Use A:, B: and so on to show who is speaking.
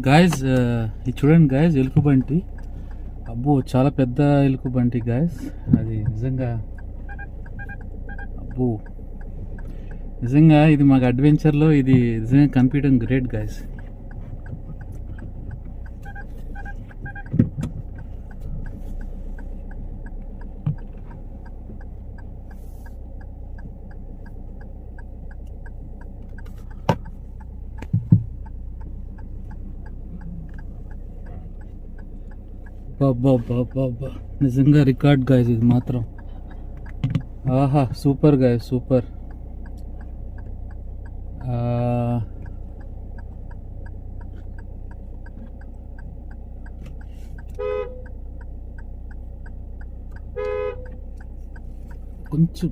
A: Guys ఇది చూడండి guys, ఎలుకబంటి. అబ్బో చాలా పెద్ద ఎలుకబంటి గాయస్. అది నిజంగా అబ్బో, నిజంగా ఇది మాకు అడ్వెంచర్లో ఇది నిజంగా కనిపించడం గ్రేట్ గాయస్. బాబా, నిజంగా రికార్డ్ గాయస్ ఇది మాత్రం. ఆహా, సూపర్ గాయస్, సూపర్. కొంచెం